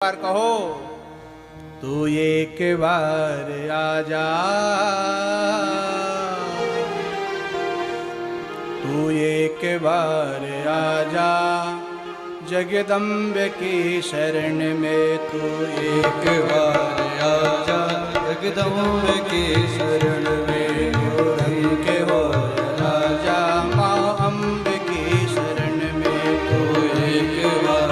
बार कहो तू एक बार आजा, तू एक बार आजा जगदम्बे की शरण में, तू एक बार आजा जगदम्बे की शरण में। रंग के हो राजा माँ अम्बे की शरण में, तू एक बार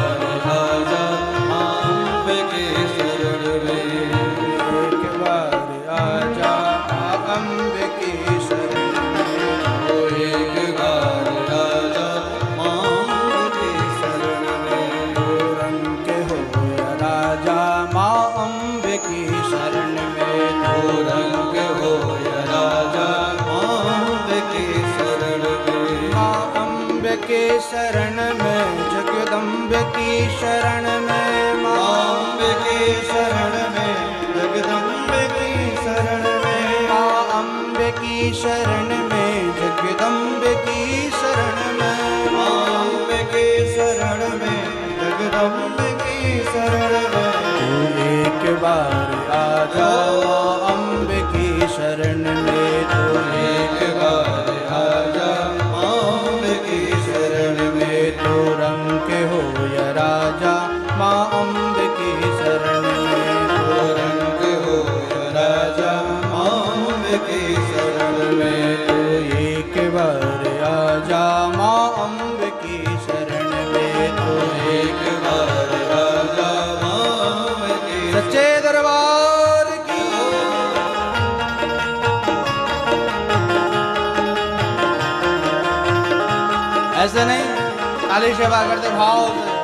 आजा माँ अम्बे की शरण में। एक बार आजा माँ अम्बे की शरण में, तू एक बार आजा माँ अम्बे की शरण में। तू रंग के हो राजा माँ अम्बे की शरण में, तू रंग के हो राजा माँ अम्बे की शरण में। माँ अम्बे की शरण में जगदम्बे की शरण में, माँ अम्बे की शरण में जगदम्बे की शरण में। माँ अम्बे की शरण में जगदम्बे की शरण में, माँ अम्बे की शरण में जगदम्बे की शरण में। तू एक बार आजा माँ अम्बे की शरण में, तू एक बार आजा माँ अम्बे की शरण में। तू रंग के हो या राजा माँ अम्बे की शरण में, तू रंग के हो या राजा माँ अम्बे की शरण में। तू एक बार आजा माँ अम्बे की शरण में, तू एक बार आजा माँ अम्बे की। सच्चे दरबार की ऐसे नहीं, खाली सेवा करते भाव से।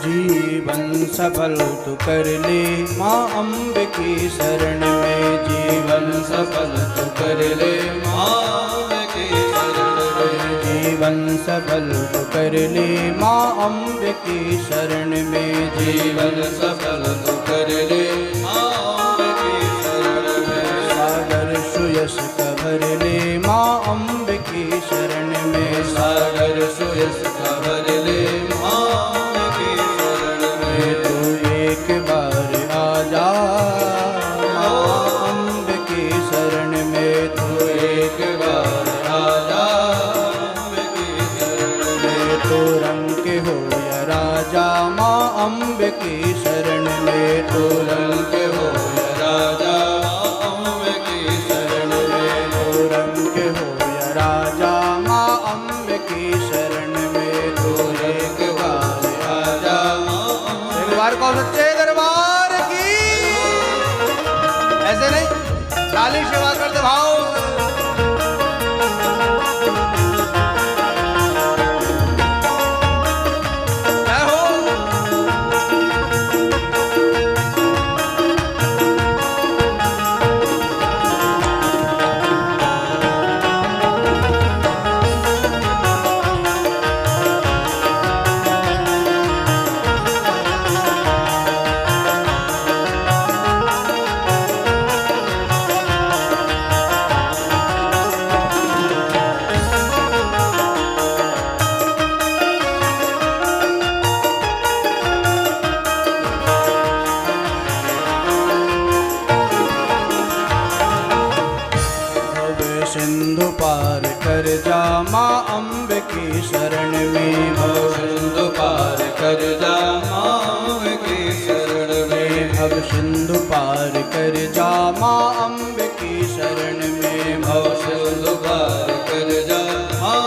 जीवन सफल तू कर ले माँ अम्बे की शरण में, जीवन सफल तू कर ले माँ अम्बे की शरण में। जीवन सफल तू कर ले माँ अम्बे की शरण में, जीवन सफल तू कर ले माँ अम्बे की शरण में। सागर सुयश का भर ले माँ अम्बे की शरण में, सागर सुयश का भर ले माँ अम्बे की शरण में। तू एक बार आजा माँ अम्बे की शरण में, तू एक बार आजा अम्बे की शरण में। तू रंग के हो या राजा माँ अम्बे की शरण में, तू रंग के हो या राजा माँ अम्बे की शरण में। तू रंग के हो या राजा माँ अम्बे की शरण में, तू एक बार आजा माँ। एक बार को सच्चे दरबार की ऐसे नहीं, लाली सेवा करते भाव से। जय हो। सिंधु पार कर जा माँ अम्बे की शरण में, भव सिंधु पार कर जा माँ अम्बे की शरण में। भव सिंधु पार कर जा माँ अम्बे की शरण में, भव सिंधु पार कर जा माँ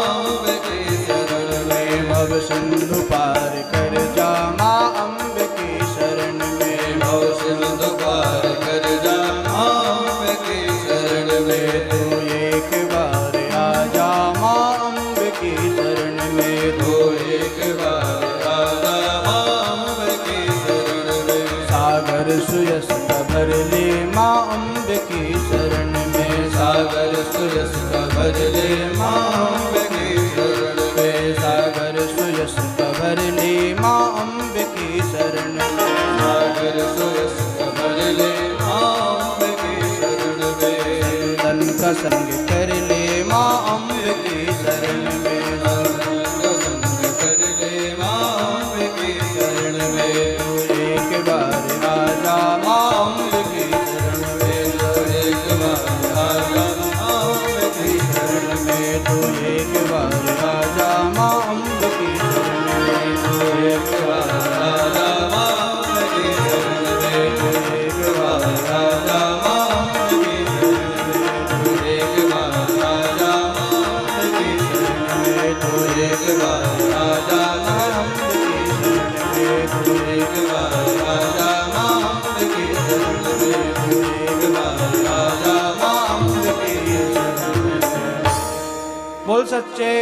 संग कर ले माँ अम्ब की शरण में। तू एक बार आजा माँ अम्ब की शरण में। तू एक बार आजा माँ अम्ब की शरण में। तू एक बार आजा माँ अम्ब की शरण में। तू एक बार आजा माँ अम्ब की शरण में। तू एक बार आजा माँ अम्ब की शरण में। तू एक बार आजा माँ अम्ब की शरण में। तू एक बार आजा माँ अम्ब की शरण में। तू एक बार आजा माँ अम्ब की शरण में। तू एक बार आजा माँ अम्ब की शरण में। बोल सच्चे